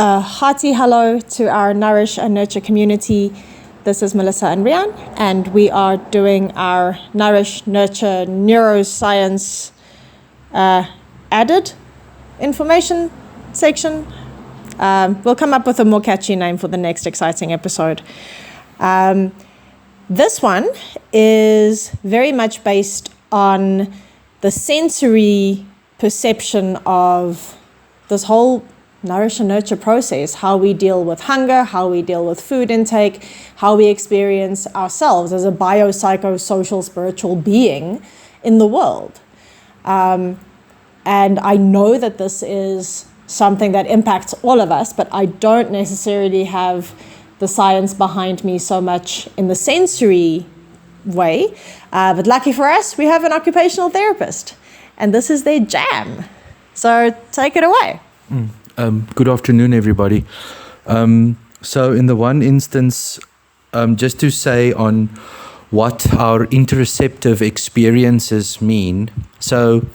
Hearty hello to our Nourish and Nurture community. This is Melissa and Rian, and we are doing our Nourish, Nurture, Neuroscience added information section. We'll come up with a more catchy name for the next exciting episode. This one is very much based on the sensory perception of this whole Nourish and Nurture process, how we deal with hunger, how we deal with food intake, how we experience ourselves as a biopsychosocial spiritual being in the world. And I know that this is something that impacts all of us, but I don't necessarily have the science behind me so much in the sensory way. But lucky for us, we have an occupational therapist, and this is their jam. So take it away. Good afternoon, everybody. So in the one instance, just to say on what our interoceptive experiences mean. So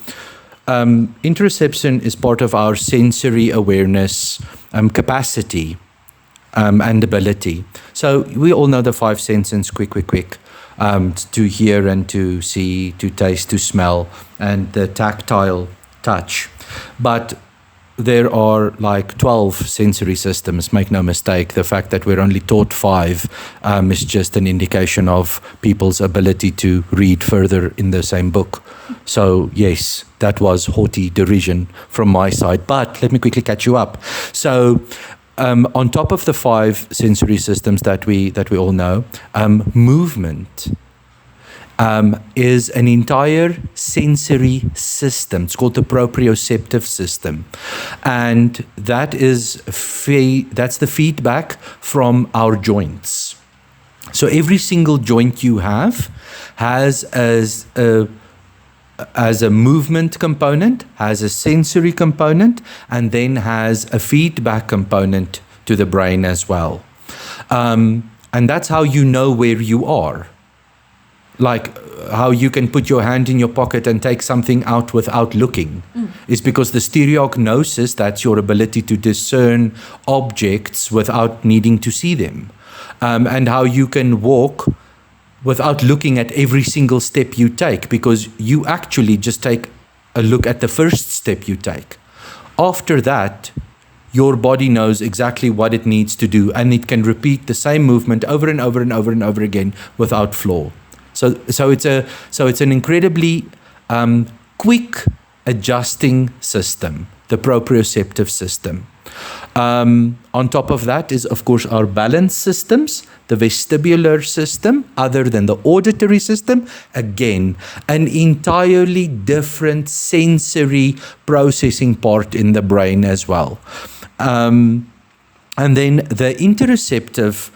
interoception is part of our sensory awareness capacity and ability. So we all know the five senses, quick, to hear and to see, to taste, to smell, and the tactile touch. But there are like 12 sensory systems, make no mistake. The fact that we're only taught 5 is just an indication of people's ability to read further in the same book. So yes, that was haughty derision from my side, but let me quickly catch you up. So on top of the 5 sensory systems that we all know, movement is an entire sensory system. It's called the proprioceptive system, and that is that's the feedback from our joints. So every single joint you have has as a movement component, has a sensory component, and then has a feedback component to the brain as well. And that's how you know where you are. Like how you can put your hand in your pocket and take something out without looking is because the stereognosis, that's your ability to discern objects without needing to see them. And how you can walk without looking at every single step you take, because you actually just take a look at the first step you take. After that, your body knows exactly what it needs to do, and it can repeat the same movement over and over and over and over again without flaw. So it's an incredibly quick adjusting system, the proprioceptive system. On top of that is, of course, our balance systems, the vestibular system, other than the auditory system. Again, an entirely different sensory processing part in the brain as well. And then the interoceptive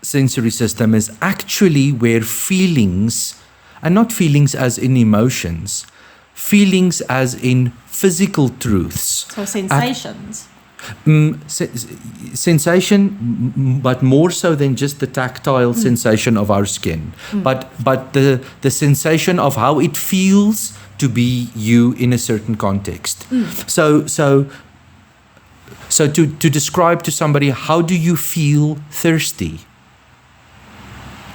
sensory system is actually where feelings, and not feelings as in emotions, feelings as in physical truths. So sensations. Sensation, but more so than just the tactile sensation of our skin, but the sensation of how it feels to be you in a certain context. So to describe to somebody, how do you feel thirsty?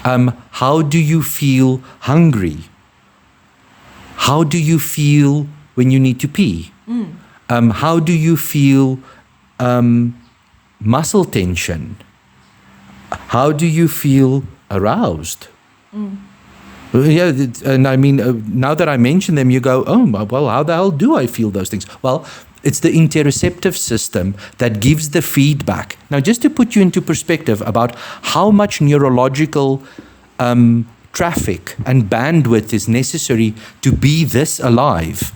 How do you feel hungry? How do you feel when you need to pee? How do you feel muscle tension? How do you feel aroused? Yeah, and I mean, now that I mention them, you go, oh, well, how the hell do I feel those things? Well, it's the interoceptive system that gives the feedback. Now, just to put you into perspective about how much neurological traffic and bandwidth is necessary to be this alive,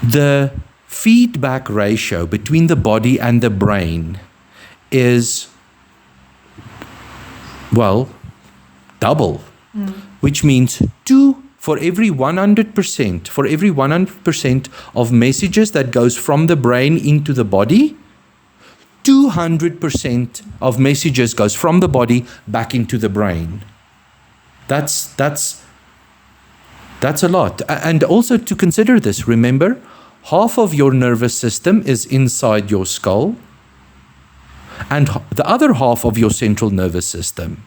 the feedback ratio between the body and the brain is, well, double, which means 2 for every 100% of messages that goes from the brain into the body, 200% of messages goes from the body back into the brain. That's a lot. And also to consider this, remember, half of your nervous system is inside your skull, and the other half of your central nervous system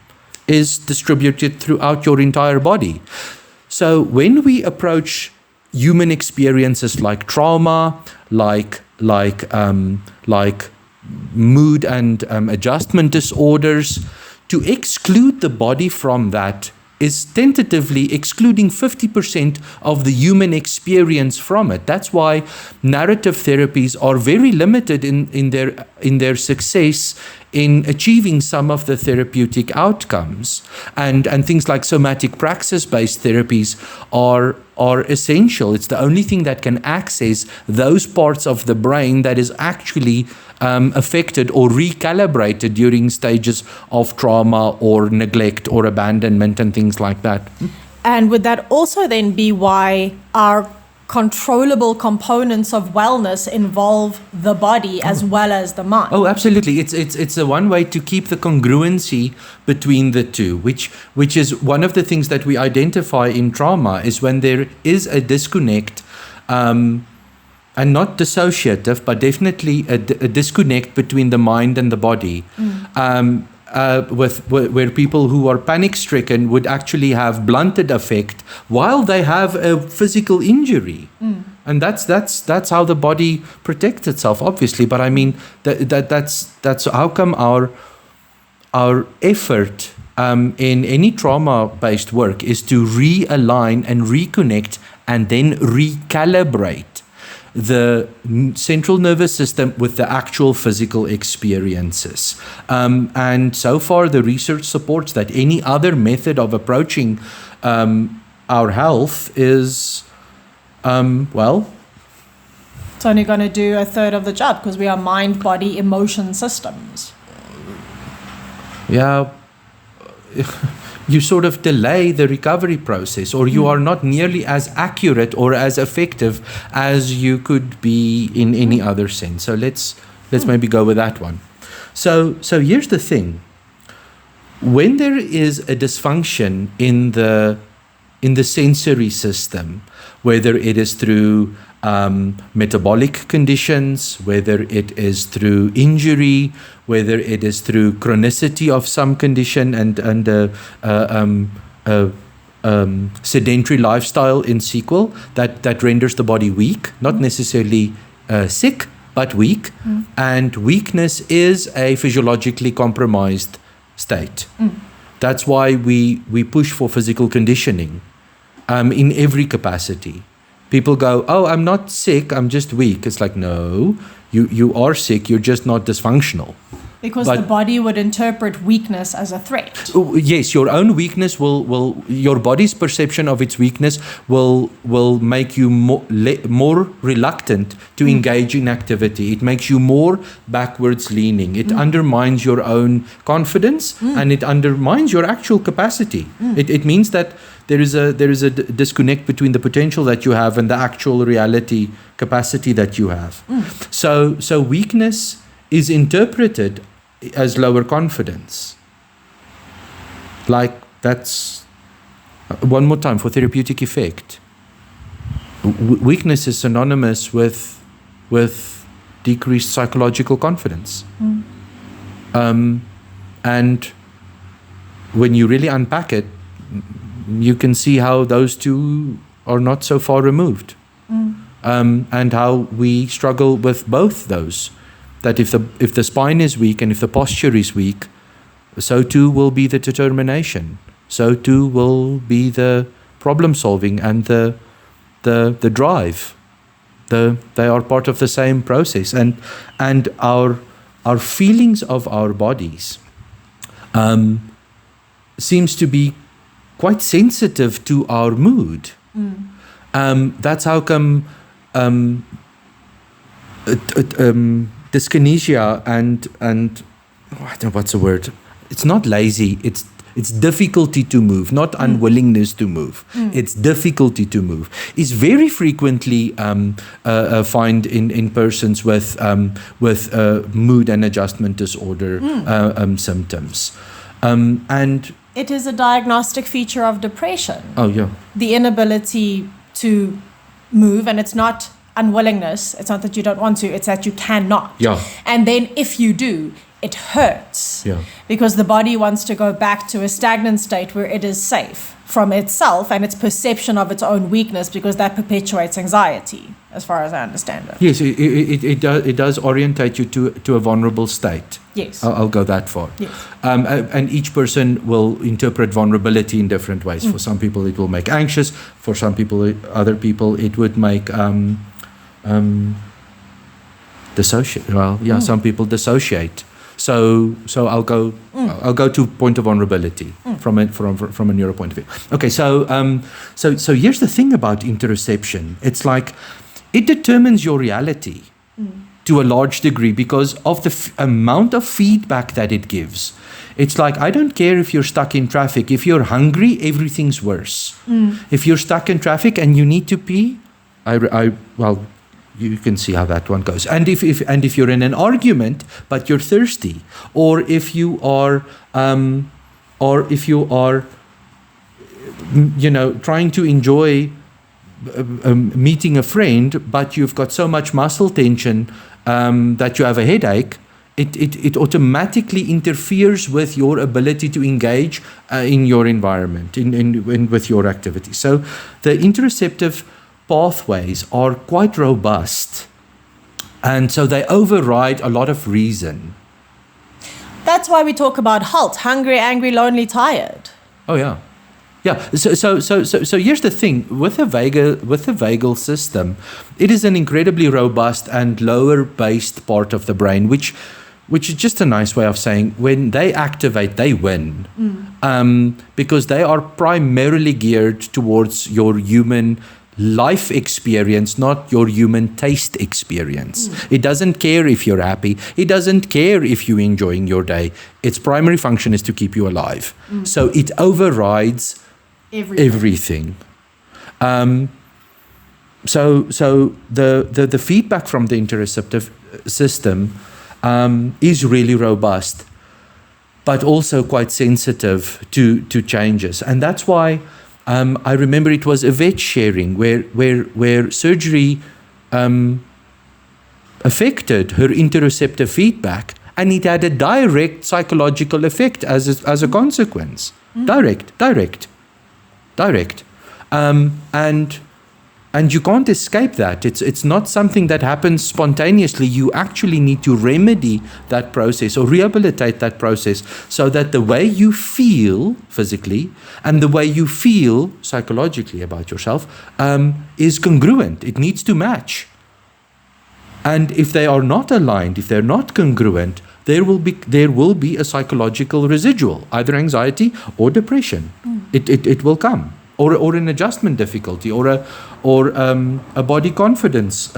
is distributed throughout your entire body. So when we approach human experiences like trauma, like mood and adjustment disorders, to exclude the body from that is tentatively excluding 50% of the human experience from it. That's why narrative therapies are very limited in their success in achieving some of the therapeutic outcomes. And things like somatic praxis-based therapies are essential. It's the only thing that can access those parts of the brain that is actually affected or recalibrated during stages of trauma or neglect or abandonment and things like that. And would that also then be why our controllable components of wellness involve the body as well as the mind? Oh, absolutely. It's a one way to keep the congruency between the two, which is one of the things that we identify in trauma, is when there is a disconnect, and not dissociative, but definitely a disconnect between the mind and the body. Where people who are panic-stricken would actually have blunted affect while they have a physical injury. And that's how the body protects itself, obviously. But I mean, that's how come our effort in any trauma-based work is to realign and reconnect and then recalibrate the central nervous system with the actual physical experiences. And so far, the research supports that any other method of approaching our health is, it's only going to do a third of the job, because we are mind, body, emotion systems. Yeah. You sort of delay the recovery process, or you are not nearly as accurate or as effective as you could be in any other sense. So let's maybe go with that one. So here's the thing. When there is a dysfunction in the sensory system, whether it is through metabolic conditions, whether it is through injury, whether it is through chronicity of some condition and sedentary lifestyle in sequel that renders the body weak, not necessarily sick, but weak. And weakness is a physiologically compromised state. That's why we push for physical conditioning in every capacity. People go, oh, I'm not sick, I'm just weak. It's like, no, you are sick, you're just not dysfunctional. Because the body would interpret weakness as a threat. Yes, your own weakness will your body's perception of its weakness will make you more reluctant to engage in activity. It makes you more backwards leaning. It undermines your own confidence and it undermines your actual capacity. It means that there is a disconnect between the potential that you have and the actual reality capacity that you have. So weakness is interpreted as lower confidence. Like, that's one more time for therapeutic effect. Weakness is synonymous with decreased psychological confidence. And when you really unpack it, you can see how those two are not so far removed. And how we struggle with both those. That if the spine is weak and if the posture is weak, so too will be the determination. So too will be the problem solving and the drive. They are part of the same process. And our feelings of our bodies seems to be quite sensitive to our mood. That's how come dyskinesia and I don't know what's the word. It's not lazy. It's difficulty to move, not unwillingness to move. It's difficulty to move. Is very frequently find in persons with mood and adjustment disorder symptoms, and it is a diagnostic feature of depression. Oh yeah, the inability to move, and it's not unwillingness. It's not that you don't want to, it's that you cannot. Yeah. And then if you do, it hurts. Yeah. Because the body wants to go back to a stagnant state where it is safe from itself and its perception of its own weakness, because that perpetuates anxiety, as far as I understand it. Yes, it does orientate you to a vulnerable state. Yes. I'll go that far. Yes. And each person will interpret vulnerability in different ways. For some people, it will make anxious. For some people, other people, it would make dissociate. Well, yeah, some people dissociate. So I'll go to point of vulnerability from a neuro point of view. Okay, so here's the thing about interoception. It's like it determines your reality to a large degree because of the amount of feedback that it gives. It's like, I don't care if you're stuck in traffic. If you're hungry, everything's worse. If you're stuck in traffic and you need to pee, well, you can see how that one goes. And if you're in an argument but you're thirsty, or if you are trying to enjoy meeting a friend, but you've got so much muscle tension that you have a headache, it automatically interferes with your ability to engage in your environment, with your activity. So the interoceptive pathways are quite robust, and so they override a lot of reason. That's why we talk about HALT: hungry, angry, lonely, tired. Oh yeah. So here's the thing with the vagal system. It is an incredibly robust and lower based part of the brain, which is just a nice way of saying when they activate, they win, because they are primarily geared towards your human life experience, not your human taste experience. It doesn't care if you're happy. It doesn't care if you're enjoying your day. Its primary function is to keep you alive. So it overrides everything. So the feedback from the interoceptive system is really robust, but also quite sensitive to changes. And that's why I remember it was Yvette sharing where surgery affected her interoceptive feedback, and it had a direct psychological effect as a consequence. Direct. And you can't escape that. It's not something that happens spontaneously. You actually need to remedy that process or rehabilitate that process so that the way you feel physically and the way you feel psychologically about yourself is congruent. It needs to match. And if they are not aligned, if they're not congruent, there will be a psychological residual, either anxiety or depression. It will come. Or an adjustment difficulty, or a body confidence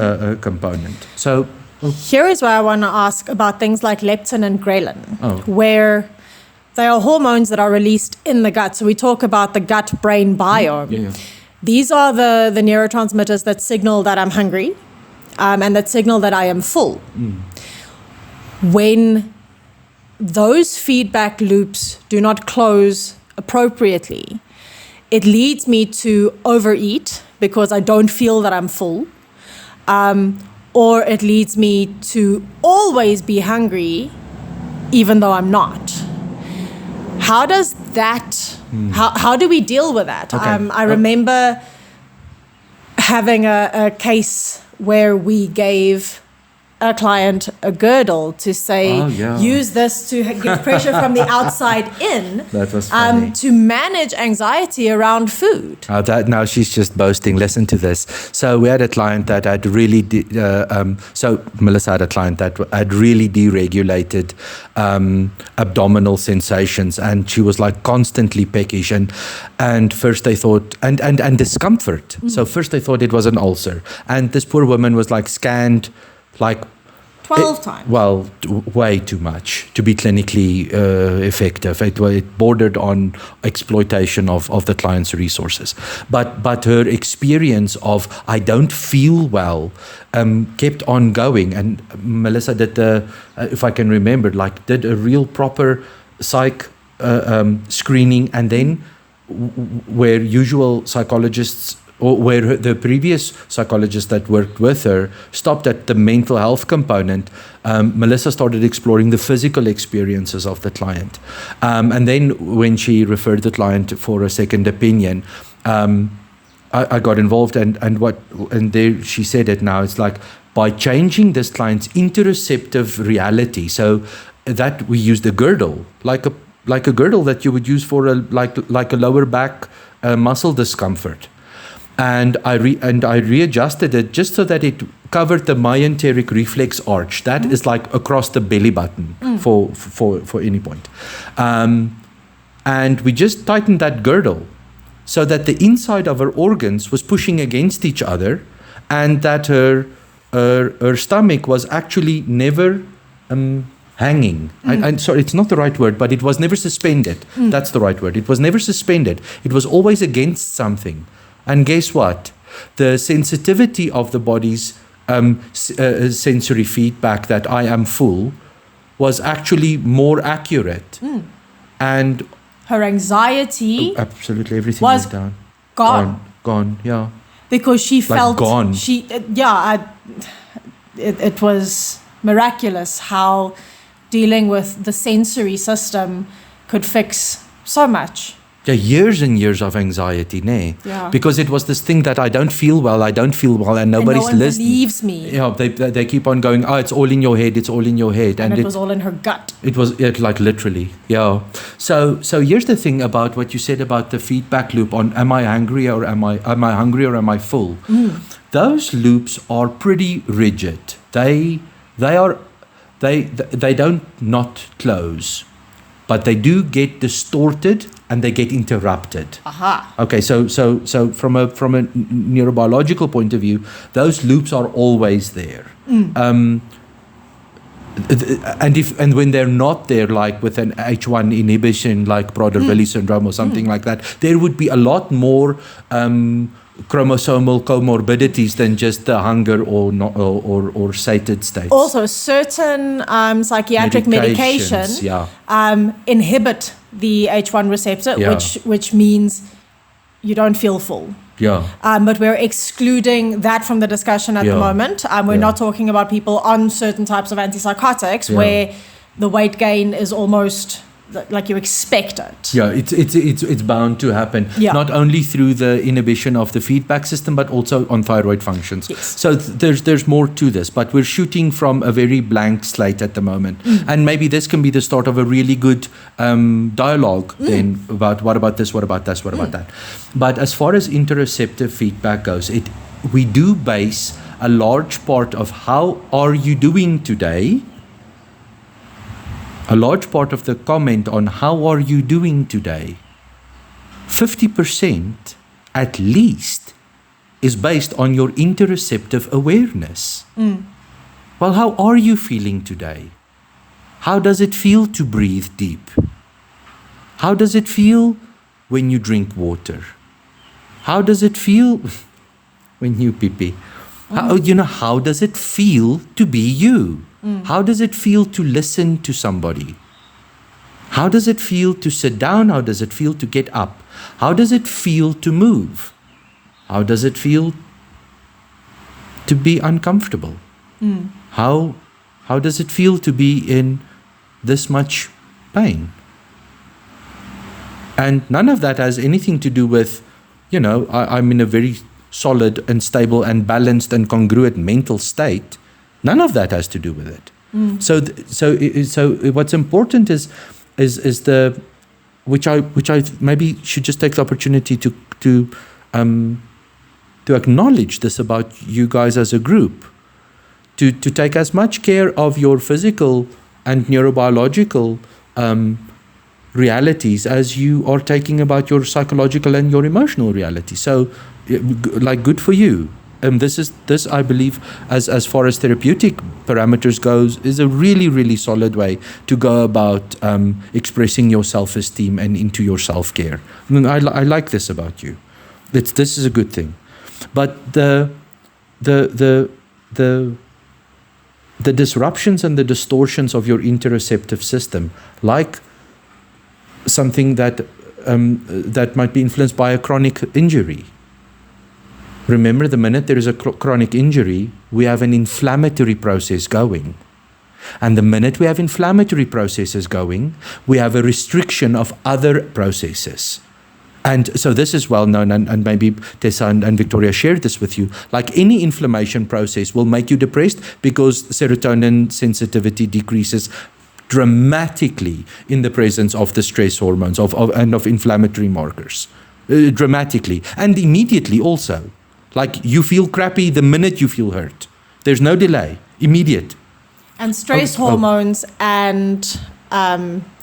component. So here is where I want to ask about things like leptin and ghrelin, where they are hormones that are released in the gut. So we talk about the gut-brain biome. Yeah. These are the neurotransmitters that signal that I'm hungry, and that signal that I am full. When those feedback loops do not close appropriately, it leads me to overeat because I don't feel that I'm full, or it leads me to always be hungry even though I'm not. How does that, how do we deal with that? Okay. I remember having a case where we gave a client a girdle to say, use this to give pressure from the outside in. That was funny. To manage anxiety around food. Now she's just boasting. Listen to this. So we had a client that had really, Melissa had a client that had really deregulated abdominal sensations, and she was like constantly peckish, and first they thought, and discomfort. So first they thought it was an ulcer, and this poor woman was like scanned like 12 times. Well, way too much to be clinically effective. It bordered on exploitation of the client's resources. But her experience of I don't feel well kept on going. And Melissa did if I can remember, did a real proper psych screening, and then where usual psychologists or where the previous psychologist that worked with her stopped at the mental health component, Melissa started exploring the physical experiences of the client. And then when she referred the client for a second opinion, I got involved, and there she said it now. It's like, by changing this client's interoceptive reality, so that we used a girdle, like a girdle that you would use for a lower back muscle discomfort. And I readjusted it just so that it covered the myenteric reflex arch. That is like across the belly button for any point. And we just tightened that girdle so that the inside of her organs was pushing against each other, and that her stomach was actually never hanging. I'm sorry, it's not the right word, but it was never suspended. That's the right word. It was never suspended. It was always against something. And guess what? The sensitivity of the body's sensory feedback that I am full was actually more accurate. And her anxiety absolutely everything was went down. Gone, yeah. because she felt gone. It was miraculous how dealing with the sensory system could fix so much. Yeah, years and years of anxiety, Yeah. because it was this thing that I don't feel well, and nobody's no one listening. believes me. Yeah, they keep on going, it's all in your head, it's all in your head. And it was all in her gut. It was like literally, yeah. So here's the thing about what you said about the feedback loop on am I hungry or am I hungry or am I full? Those loops are pretty rigid. They don't not close, but they do get distorted and they get interrupted. Aha. Okay, so from a neurobiological point of view, those loops are always there. And when they're not there, like with an H1 inhibition, like Prader-Willi syndrome or something like that, there would be a lot more chromosomal comorbidities than just the hunger or sated states. Also, certain psychiatric medications inhibit the H1 receptor, which means you don't feel full. Yeah. But we're excluding that from the discussion at the moment. We're not talking about people on certain types of antipsychotics where the weight gain is almost like you expect it. Yeah, it's bound to happen. Yeah. Not only through the inhibition of the feedback system, but also on thyroid functions. Yes. So there's more to this, but we're shooting from a very blank slate at the moment. And maybe this can be the start of a really good dialogue then about what about this, what about this, what about that. But as far as interoceptive feedback goes, we do base a large part of how are you doing today. A large part of the comment on how are you doing today, 50% at least is based on your interoceptive awareness. Well, how are you feeling today? How does it feel to breathe deep? How does it feel when you drink water? How does it feel when you pee-pee? How does it feel to be you? How does it feel to listen to somebody? How does it feel to sit down? How does it feel to get up? How does it feel to move? How does it feel to be uncomfortable? How does it feel to be in this much pain? And none of that has anything to do with, I'm in a very solid and stable and balanced and congruent mental state. None of that has to do with it. So what's important is the which I maybe should just take the opportunity to acknowledge this about you guys as a group, to take as much care of your physical and neurobiological realities as you are taking about your psychological and your emotional reality. So, good for you. This I believe, as far as therapeutic parameters goes, is a really, really solid way to go about expressing your self-esteem and into your self-care. I like this about you. This is a good thing. But the disruptions and the distortions of your interoceptive system, like something that might be influenced by a chronic injury, remember, the minute there is a chronic injury, we have an inflammatory process going. And the minute we have inflammatory processes going, we have a restriction of other processes. And so this is well known, and maybe Tessa and Victoria shared this with you. Like any inflammation process will make you depressed because serotonin sensitivity decreases dramatically in the presence of the stress hormones and of inflammatory markers. Dramatically. And immediately also. Like you feel crappy the minute you feel hurt. There's no delay. Immediate. And stress hormones and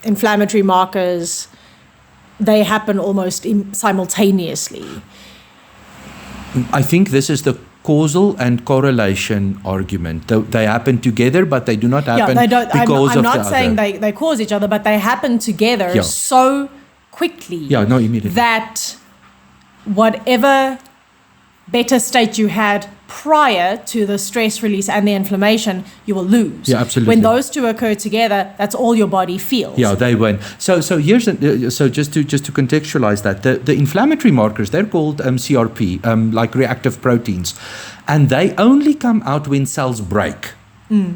inflammatory markers, they happen almost simultaneously. I think this is the causal and correlation argument. They happen together, but they do not happen because of the other. I'm not saying they cause each other, but they happen together so quickly immediately. That whatever better state you had prior to the stress release and the inflammation, you will lose. Yeah, absolutely. When those two occur together, that's all your body feels. Yeah, they win. So here's just to contextualize that, the inflammatory markers, they're called CRP, like reactive proteins, and they only come out when cells break.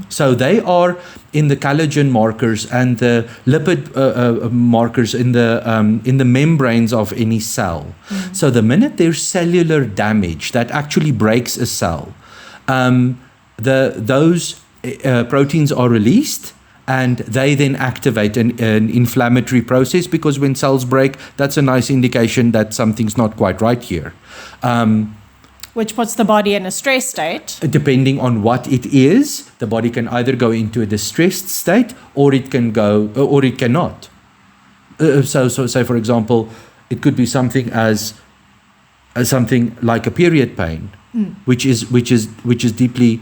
So they are in the collagen markers and the lipid markers in the membranes of any cell. So the minute there's cellular damage that actually breaks a cell, those proteins are released, and they then activate an inflammatory process, because when cells break, that's a nice indication that something's not quite right here. Which puts the body in a stress state. Depending on what it is, the body can either go into a distressed state, or it can go, or it cannot. So say, for example, it could be something as something like a period pain, which is deeply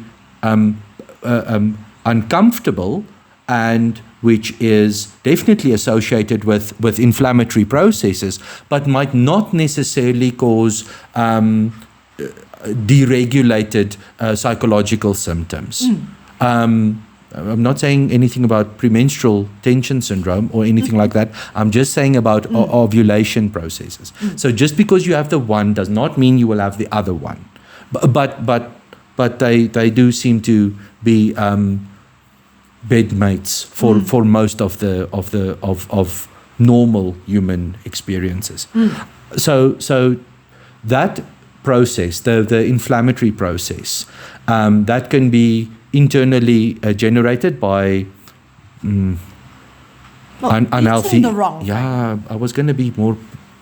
uncomfortable, and which is definitely associated with inflammatory processes, but might not necessarily cause deregulated psychological symptoms. I'm not saying anything about premenstrual tension syndrome or anything like that. I'm just saying about ovulation processes. So just because you have the one does not mean you will have the other one. But they do seem to be bedmates for most of normal human experiences. So that process, the inflammatory process, that can be internally generated by unhealthy. Eating the wrong thing. I was going to be more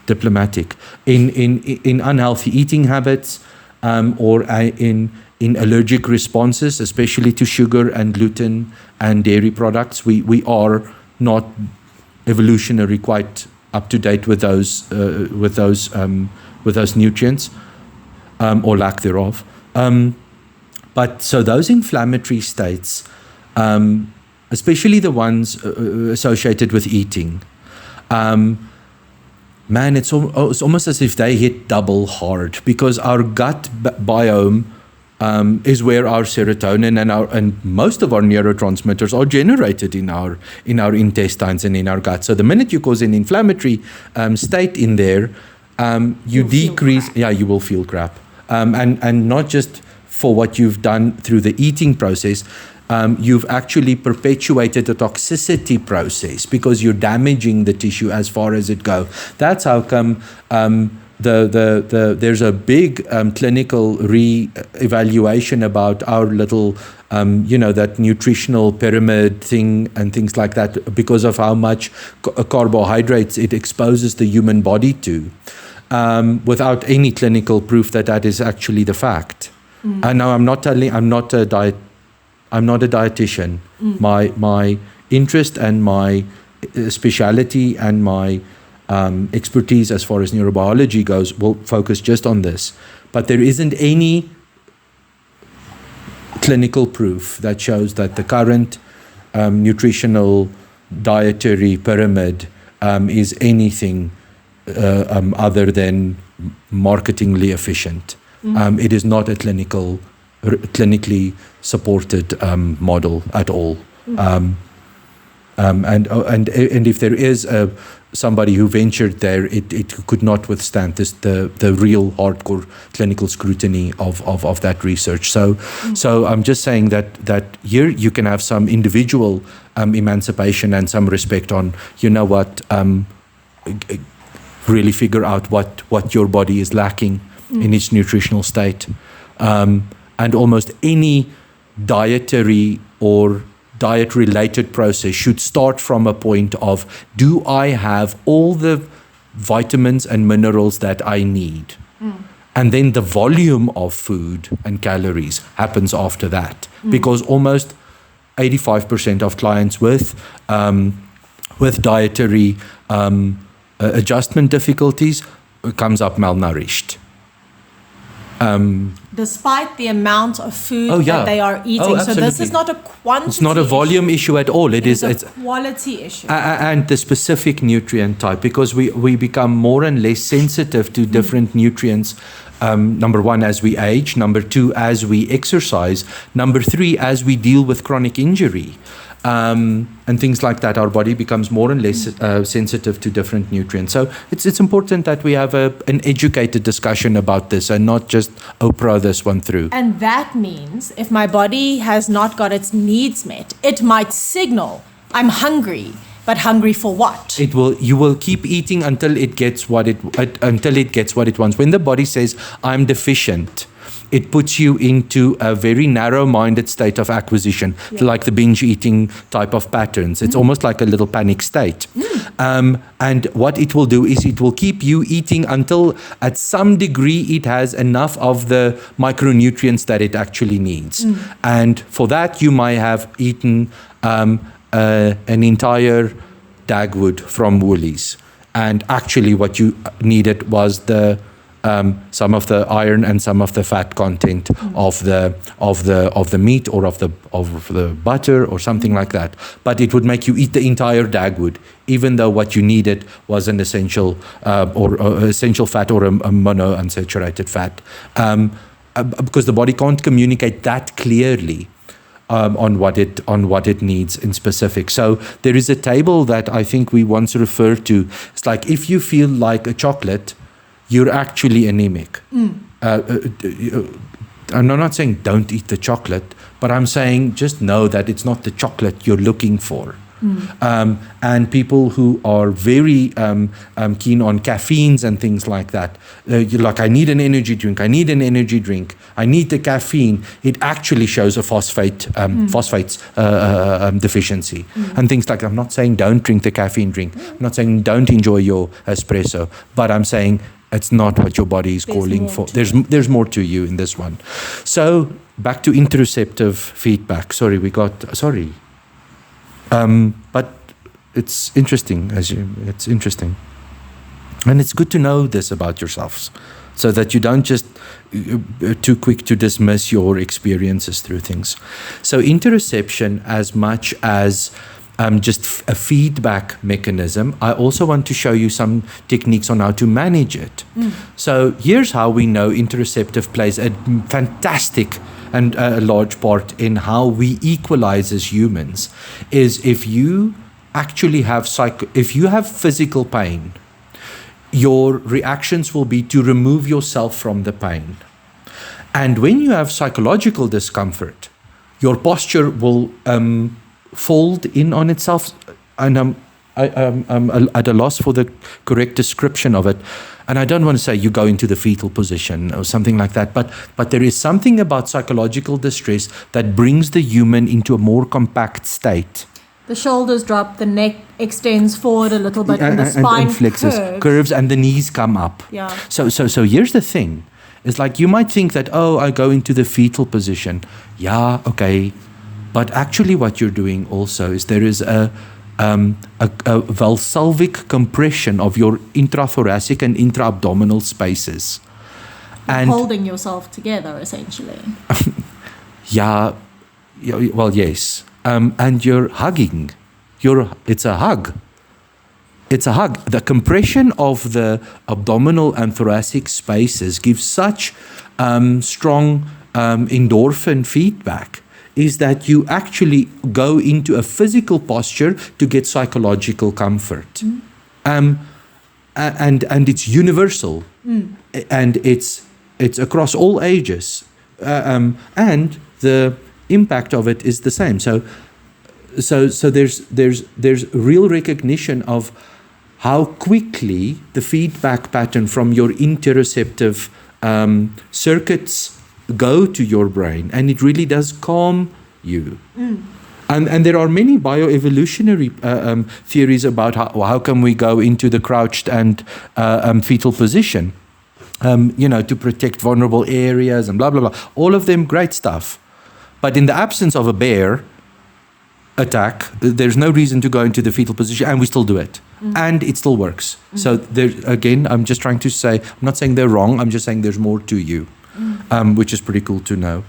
diplomatic in unhealthy eating habits, or in allergic responses, especially to sugar and gluten and dairy products. We are not evolutionary quite up to date with those nutrients. Or lack thereof. But so those inflammatory states, especially the ones associated with eating, it's almost as if they hit double hard, because our gut biome is where our serotonin and most of our neurotransmitters are generated in our intestines and in our gut. So the minute you cause an inflammatory state in there, you decrease. You will feel crap. And not just for what you've done through the eating process, you've actually perpetuated the toxicity process, because you're damaging the tissue as far as it goes. That's how come there's a big clinical re-evaluation about our little, that nutritional pyramid thing and things like that, because of how much carbohydrates it exposes the human body to. Without any clinical proof that is actually the fact. And now I'm not a dietitian. My interest and my speciality and my expertise as far as neurobiology goes will focus just on this. But there isn't any clinical proof that shows that the current nutritional dietary pyramid is anything other than marketingly efficient. It is not a clinically supported model at all. And if there is somebody who ventured there, it could not withstand the real hardcore clinical scrutiny of that research. So I'm just saying that here you can have some individual emancipation and some respect on, you know what, really figure out what your body is lacking in its nutritional state. And almost any dietary or diet-related process should start from a point of, do I have all the vitamins and minerals that I need? And then the volume of food and calories happens after that. Because almost 85% of clients with dietary adjustment difficulties comes up malnourished. Despite the amount of food that they are eating. So this is not a quantity It's not a volume issue at all. It's a quality issue. And the specific nutrient type, because we become more and less sensitive to different nutrients. Number one, as we age. Number two, as we exercise. Number three, as we deal with chronic injury. And things like that, our body becomes more and less sensitive to different nutrients. So it's important that we have an educated discussion about this and not just Oprah this one through. And that means if my body has not got its needs met, it might signal, I'm hungry. But hungry for what? You will keep eating until it gets what it wants. When the body says, I'm deficient, it puts you into a very narrow-minded state of acquisition, like the binge eating type of patterns. It's almost like a little panic state. And what it will do is it will keep you eating until at some degree it has enough of the micronutrients that it actually needs. And for that, you might have eaten an entire Dagwood from Woolies. And actually what you needed was some of the iron and some of the fat content of the meat or of the butter or something like that. But it would make you eat the entire Dagwood, even though what you needed was an essential or essential fat or a monounsaturated fat, because the body can't communicate that clearly on what it needs in specific. So there is a table that I think we once referred to. It's like if you feel like a chocolate, you're actually anemic. I'm not saying don't eat the chocolate, but I'm saying just know that it's not the chocolate you're looking for. And people who are very keen on caffeines and things like that, you're like, I need an energy drink, I need the caffeine. It actually shows a phosphates deficiency and things like that. I'm not saying don't drink the caffeine drink. I'm not saying don't enjoy your espresso, but I'm saying it's not what your body is calling for. There's more to you in this one. So back to interoceptive feedback. But it's interesting, it's interesting. And it's good to know this about yourselves so that you don't just too quick to dismiss your experiences through things. So interoception, as much as just a feedback mechanism, I also want to show you some techniques on how to manage it. So here's how we know interoceptive plays a fantastic and a large part in how we equalize as humans is if you actually have physical pain, your reactions will be to remove yourself from the pain. And when you have psychological discomfort, your posture will fold in on itself. And I'm at a loss for the correct description of it. And I don't want to say you go into the fetal position or something like that, but there is something about psychological distress that brings the human into a more compact state. The shoulders drop, the neck extends forward a little bit, and the spine and flexes, curves, and the knees come up. Yeah. So here's the thing. It's like you might think that, I go into the fetal position. Yeah, okay. But actually what you're doing also is there is a valsalvic compression of your intrathoracic and intra-abdominal spaces. And holding yourself together, essentially. Yeah, well, yes. And you're hugging. It's a hug. It's a hug. The compression of the abdominal and thoracic spaces gives such strong endorphin feedback. is that you actually go into a physical posture to get psychological comfort. And it's universal, and it's across all ages, and the impact of it is the same. So there's real recognition of how quickly the feedback pattern from your interoceptive circuits go to your brain, and it really does calm you. And there are many bioevolutionary theories about how can we go into the crouched and fetal position, to protect vulnerable areas and blah, blah, blah. All of them great stuff. But in the absence of a bear attack, there's no reason to go into the fetal position, and we still do it. And it still works. So there, again, I'm just trying to say, I'm not saying they're wrong, I'm just saying there's more to you, which is pretty cool to know.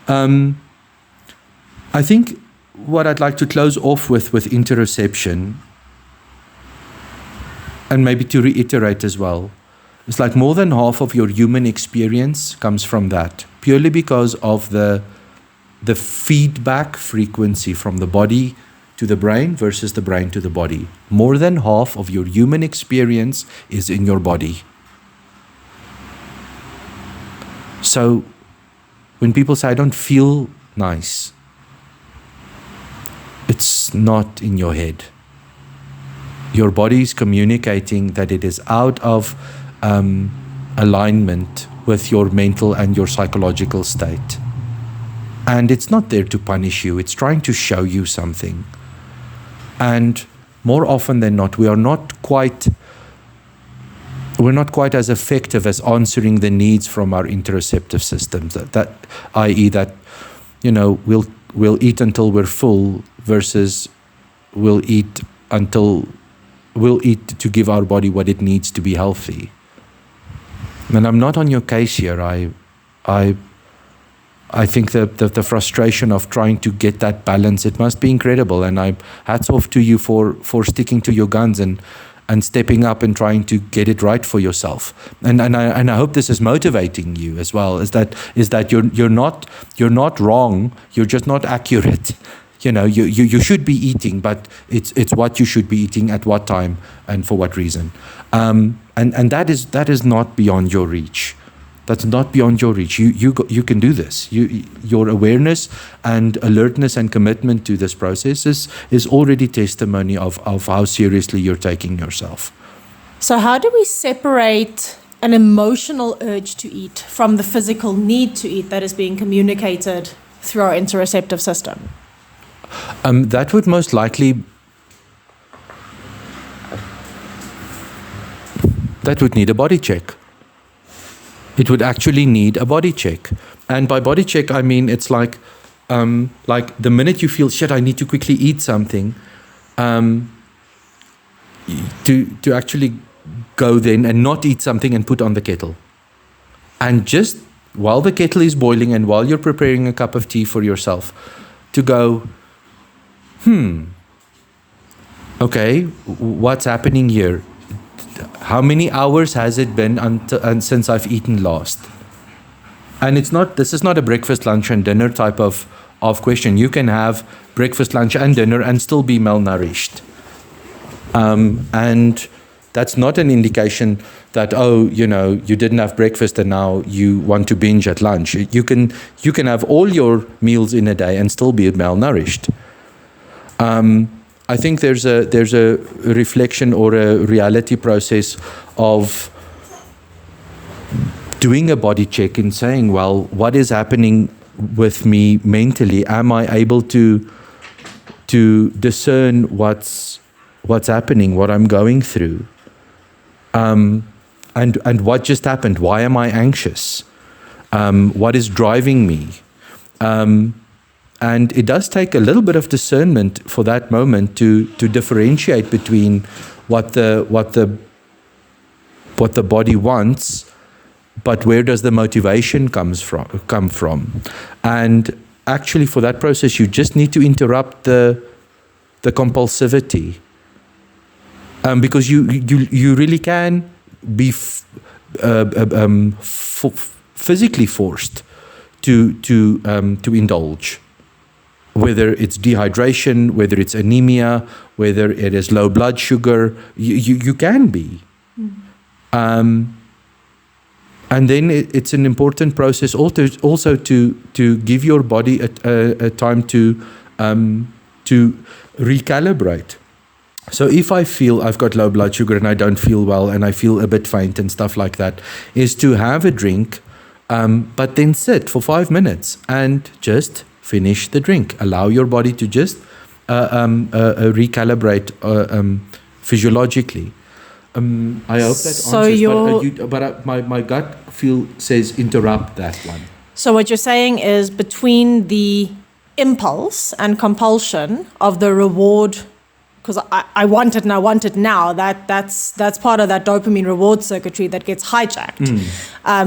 I think what I'd like to close off with interoception, and maybe to reiterate as well, it's like more than half of your human experience comes from that, purely because of the feedback frequency from the body to the brain versus the brain to the body. More than half of your human experience is in your body. So when people say, I don't feel nice, it's not in your head. Your body is communicating that it is out of alignment with your mental and your psychological state. And it's not there to punish you, it's trying to show you something. And more often than not, we're not quite as effective as answering the needs from our interoceptive systems. That i.e. that, we'll eat until we're full versus we'll eat to give our body what it needs to be healthy. And I'm not on your case here. I think the frustration of trying to get that balance, it must be incredible. And hats off to you for sticking to your guns and stepping up and trying to get it right for yourself. And I hope this is motivating you as well. Is that you're not wrong. You're just not accurate. You should be eating, but it's what you should be eating at what time and for what reason. And that is not beyond your reach. That's not beyond your reach. You can do this. Your awareness and alertness and commitment to this process is already testimony of how seriously you're taking yourself. So how do we separate an emotional urge to eat from the physical need to eat that is being communicated through our interoceptive system? That would most likely... That would need a body check. It would actually need a body check. And by body check, I mean it's like the minute you feel, shit, I need to quickly eat something, to actually go then and not eat something and put on the kettle. And just while the kettle is boiling and while you're preparing a cup of tea for yourself, to go, okay, what's happening here? How many hours has it been since I've eaten last? And this is not a breakfast, lunch, and dinner type of question. You can have breakfast, lunch, and dinner and still be malnourished. And that's not an indication that, you didn't have breakfast and now you want to binge at lunch. You can have all your meals in a day and still be malnourished. I think there's a reflection or a reality process of doing a body check and saying, well, what is happening with me mentally? Am I able to discern what's happening, what I'm going through? And what just happened? Why am I anxious? What is driving me? And it does take a little bit of discernment for that moment to differentiate between what the body wants, but where does the motivation come from? And actually, for that process, you just need to interrupt the compulsivity, because you really can be physically forced to indulge. whether it's dehydration, whether it's anemia, whether it is low blood sugar, you can be. And then it's an important process also to give your body a time to recalibrate. So if I feel I've got low blood sugar and I don't feel well and I feel a bit faint and stuff like that, is to have a drink, but then sit for 5 minutes and just finish the drink. Allow your body to just recalibrate physiologically. I hope that So answers, but my gut feel says interrupt that one. So what you're saying is between the impulse and compulsion of the reward, because I want it and I want it now, that's part of that dopamine reward circuitry that gets hijacked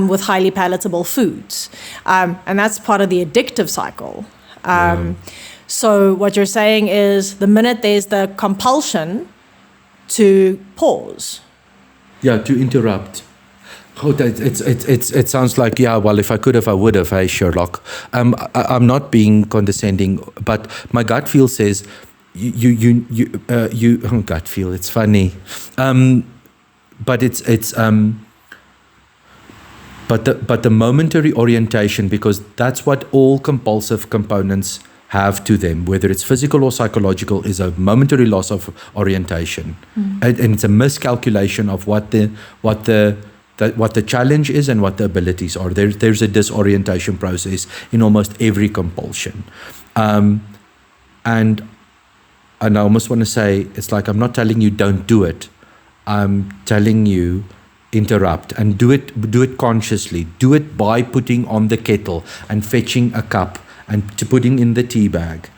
with highly palatable foods. And that's part of the addictive cycle. So what you're saying is the minute there's the compulsion to pause. Yeah, to interrupt. Oh, it sounds like, yeah, well, if I could have, I would have, hey, Sherlock. I'm not being condescending, but my gut feel says, gut feel, it's funny. But but the momentary orientation, because that's what all compulsive components have to them, whether it's physical or psychological, is a momentary loss of orientation, and it's a miscalculation of what the challenge is and what the abilities are. There's a disorientation process in almost every compulsion, and I almost want to say, it's like, I'm not telling you don't do it. I'm telling you interrupt and do it consciously. Do it by putting on the kettle and fetching a cup and to putting in the tea bag.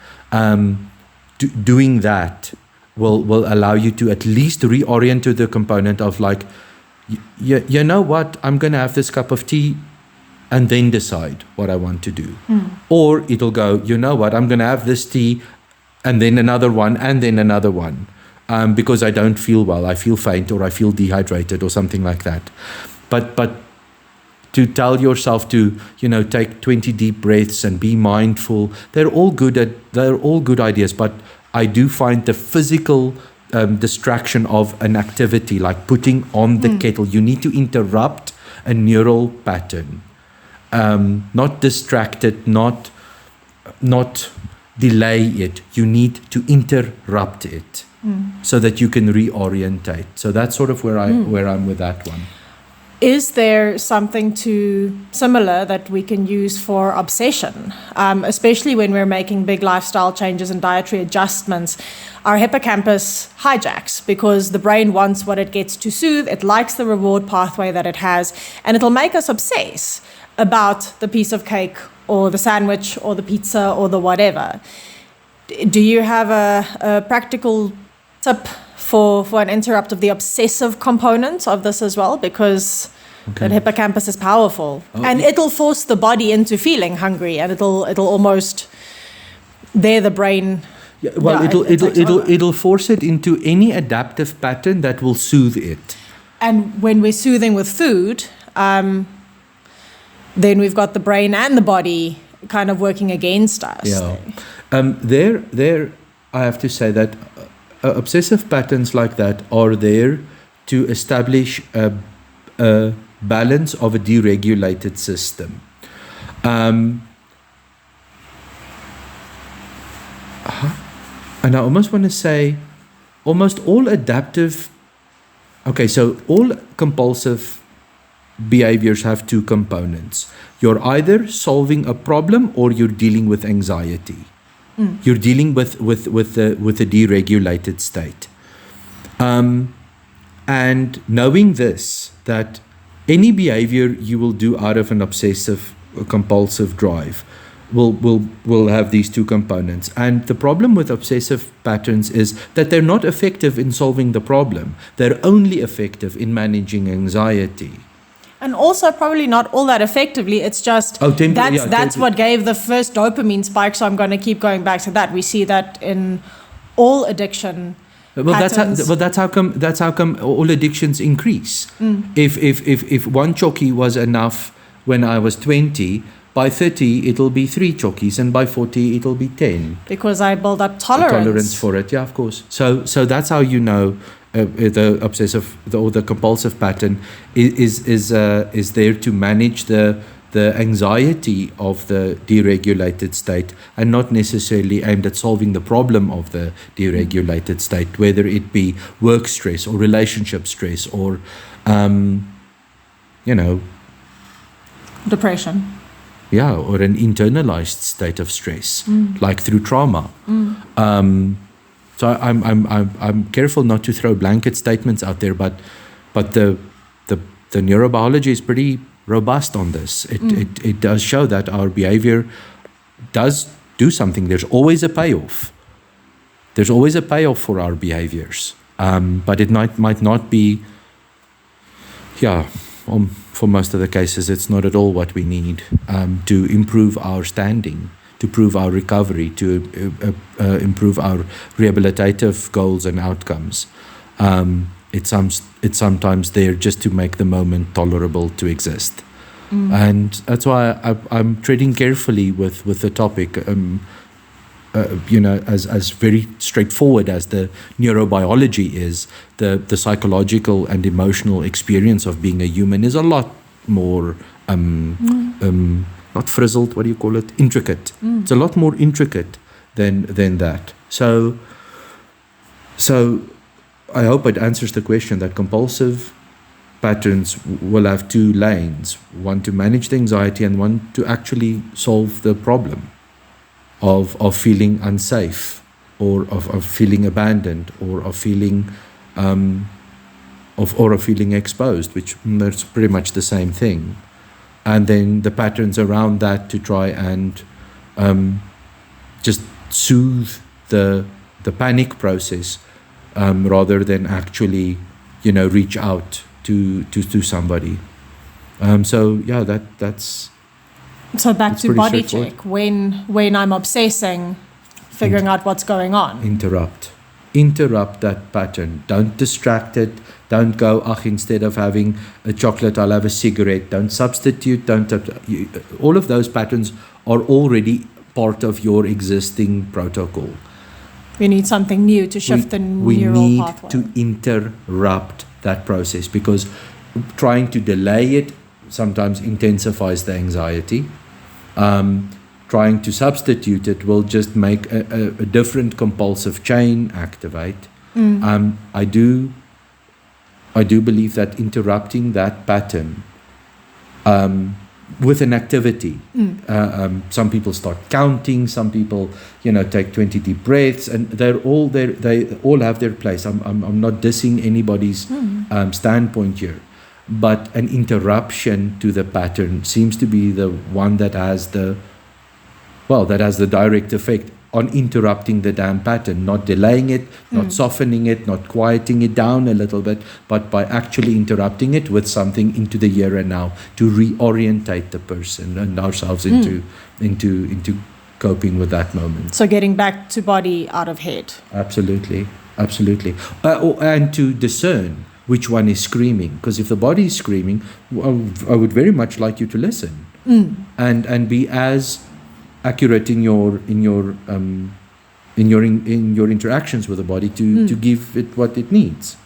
Doing that will allow you to at least reorient to the component of like, you know what, I'm going to have this cup of tea and then decide what I want to do. Or it'll go, you know what, I'm going to have this tea and then another one and then another one. Because I don't feel well, I feel faint or I feel dehydrated or something like that. But to tell yourself to, take 20 deep breaths and be mindful, they're all good ideas, but I do find the physical distraction of an activity like putting on the kettle, you need to interrupt a neural pattern. Not distract it, not delay it. You need to interrupt it. So that you can reorientate. So that's sort of where I'm with that one. Is there something similar that we can use for obsession, especially when we're making big lifestyle changes and dietary adjustments? Our hippocampus hijacks because the brain wants what it gets to soothe. It likes the reward pathway that it has, and it'll make us obsess about the piece of cake or the sandwich or the pizza or the whatever. Do you have a practical tip for an interrupt of the obsessive component of this as well? Because that hippocampus is powerful, and it'll force the body into feeling hungry, and it'll almost the brain. Yeah, well, it'll force it into any adaptive pattern that will soothe it. And when we're soothing with food, then we've got the brain and the body kind of working against us. Yeah. There, I have to say that obsessive patterns like that are there to establish a balance of a deregulated system. And I almost want to say almost all adaptive, so all compulsive behaviors have two components. You're either solving a problem or you're dealing with anxiety. You're dealing with a deregulated state. And knowing this, that any behavior you will do out of an obsessive or compulsive drive will have these two components. And the problem with obsessive patterns is that they're not effective in solving the problem. They're only effective in managing anxiety. And also probably not all that effectively. It's just that's what gave the first dopamine spike. So I'm going to keep going back to that. We see that in all addiction patterns. That's how come all addictions increase. If one chocky was enough when I was 20, by 30 it'll be 3 chockies, and by 40 it'll be 10. Because I build up tolerance. For it, yeah, of course. So that's how you know the obsessive or the compulsive pattern is there to manage the anxiety of the deregulated state, and not necessarily aimed at solving the problem of the deregulated state, whether it be work stress or relationship stress or depression. Yeah, or an internalized state of stress, like through trauma. So I'm careful not to throw blanket statements out there, but the neurobiology is pretty robust on this. It does show that our behavior does do something. There's always a payoff. There's always a payoff for our behaviors, but it might not be. For most of the cases, it's not at all what we need to improve our standing, to improve our recovery, to improve our rehabilitative goals and outcomes. It's sometimes there just to make the moment tolerable to exist. And that's why I'm treading carefully with the topic, as very straightforward as the neurobiology is. The psychological and emotional experience of being a human is a lot more, not frizzled, what do you call it? Intricate. It's a lot more intricate than that. So I hope it answers the question that compulsive patterns will have 2 lanes, one to manage the anxiety and one to actually solve the problem of feeling unsafe, or of feeling abandoned, or of feeling of feeling exposed, which that's pretty much the same thing. And then the patterns around that to try and just soothe the panic process, rather than actually reach out to somebody. That's so back to body check. When I'm obsessing, figuring out what's going on. Interrupt that pattern. Don't distract it. Don't go, instead of having a chocolate, I'll have a cigarette. Don't substitute. All of those patterns are already part of your existing protocol. We need something new to shift the neural pathway. We need to interrupt that process, because trying to delay it sometimes intensifies the anxiety. Trying to substitute it will just make a different compulsive chain activate. I do believe that interrupting that pattern with an activity. Some people start counting. Some people, take 20 deep breaths, and they all have their place. I'm not dissing anybody's standpoint here, but an interruption to the pattern seems to be the one that has the direct effect on interrupting the damn pattern, not delaying it, not softening it, not quieting it down a little bit, but by actually interrupting it with something into the here and now to reorientate the person and ourselves into coping with that moment. So getting back to body out of head. Absolutely. And to discern which one is screaming, because if the body is screaming, I would very much like you to listen and be as accurate in your interactions with the body to give it what it needs.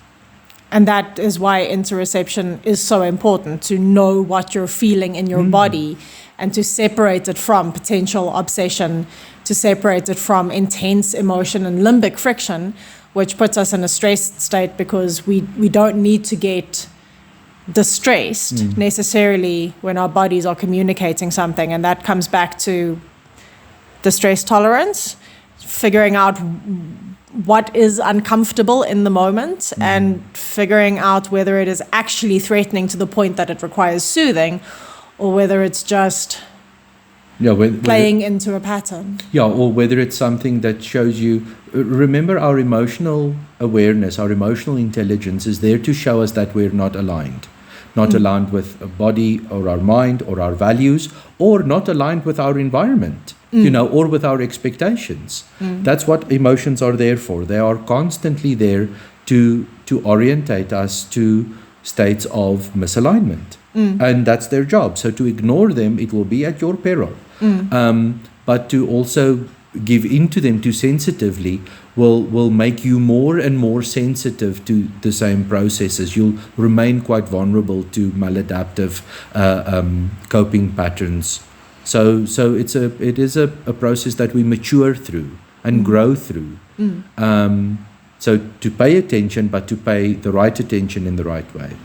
And that is why interoception is so important, to know what you're feeling in your body and to separate it from potential obsession, to separate it from intense emotion and limbic friction, which puts us in a stressed state, because we don't need to get distressed necessarily when our bodies are communicating something. And that comes back to the stress tolerance, figuring out what is uncomfortable in the moment and figuring out whether it is actually threatening to the point that it requires soothing, or whether it's just playing into a pattern. Yeah, or whether it's something that shows you. Remember, our emotional awareness, our emotional intelligence is there to show us that we're not aligned. Not aligned with a body or our mind or our values, or not aligned with our environment. Or with our expectations. That's what emotions are there for. They are constantly there to orientate us to states of misalignment. And that's their job. So to ignore them, it will be at your peril. But to also give in to them too sensitively will make you more and more sensitive to the same processes. You'll remain quite vulnerable to maladaptive coping patterns. So it is a process that we mature through and grow through. So to pay attention, but to pay the right attention in the right way.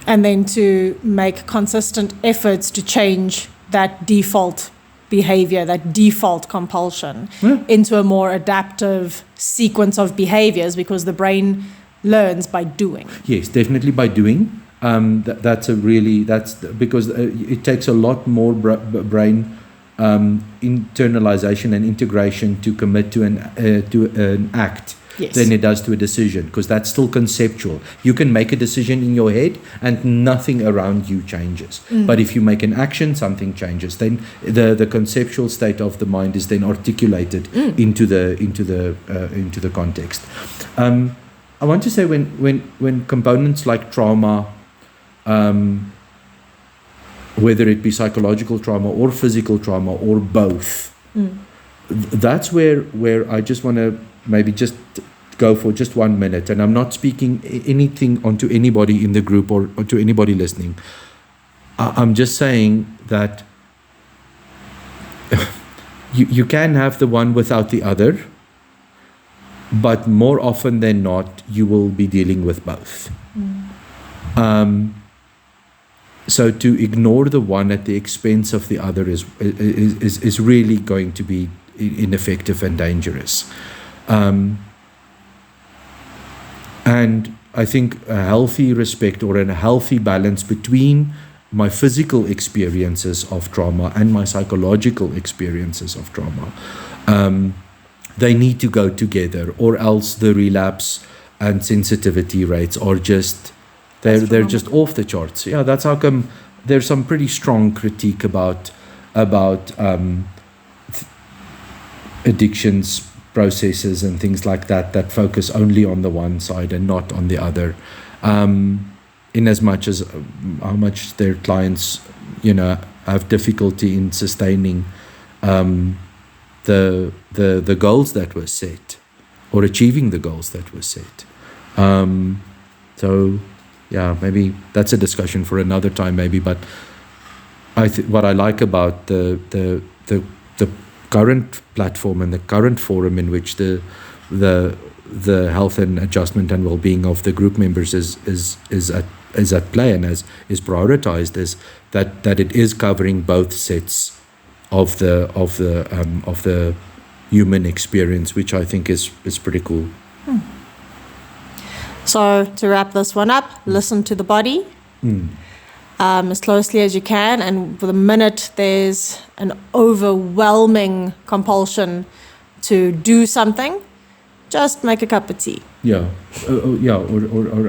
And then to make consistent efforts to change that default behavior, that default compulsion, into a more adaptive sequence of behaviors, because the brain learns by doing. Yes, definitely by doing. That's because it takes a lot more brain internalization and integration to commit to an act. Yes. Than it does to a decision, because that's still conceptual. You can make a decision in your head and nothing around you changes. But if you make an action, something changes. Then the conceptual state of the mind is then articulated into the context. I want to say when components like trauma, whether it be psychological trauma or physical trauma or both, that's where I just want to maybe just go for just 1 minute, and I'm not speaking anything onto anybody in the group or to anybody listening. I'm just saying that you can have the one without the other, but more often than not, you will be dealing with both. So to ignore the one at the expense of the other is really going to be ineffective and dangerous. And I think a healthy respect or a healthy balance between my physical experiences of trauma and my psychological experiences of trauma, they need to go together, or else the relapse and sensitivity rates are just they're just off the charts. Yeah, that's how come there's some pretty strong critique about addictions processes and things like that focus only on the one side and not on the other, in as much as how much their clients have difficulty in sustaining the goals that were set or achieving the goals that were set. So yeah, maybe that's a discussion for another time maybe, but what I like about the current platform and the current forum in which the health and adjustment and well-being of the group members is at play and is prioritized, is that it is covering both sets of the human experience, which I think is pretty cool. So to wrap this one up, listen to the body. As closely as you can, and the minute there's an overwhelming compulsion to do something, just make a cup of tea. Or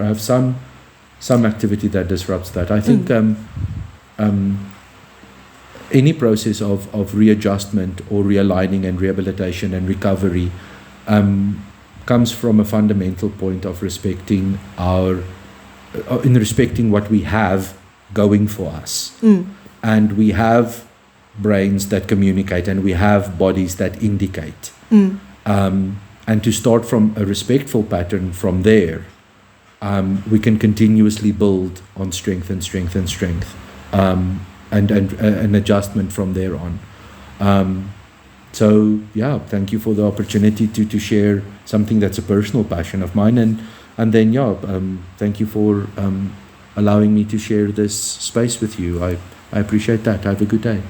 have some activity that disrupts that. I think any process of readjustment or realigning and rehabilitation and recovery comes from a fundamental point of respecting what we have going for us. And we have brains that communicate and we have bodies that indicate. And to start from a respectful pattern from there, we can continuously build on strength and strength and strength, and an adjustment from there on. So yeah, thank you for the opportunity to share something that's a personal passion of mine, and then thank you for allowing me to share this space with you. I appreciate that. Have a good day.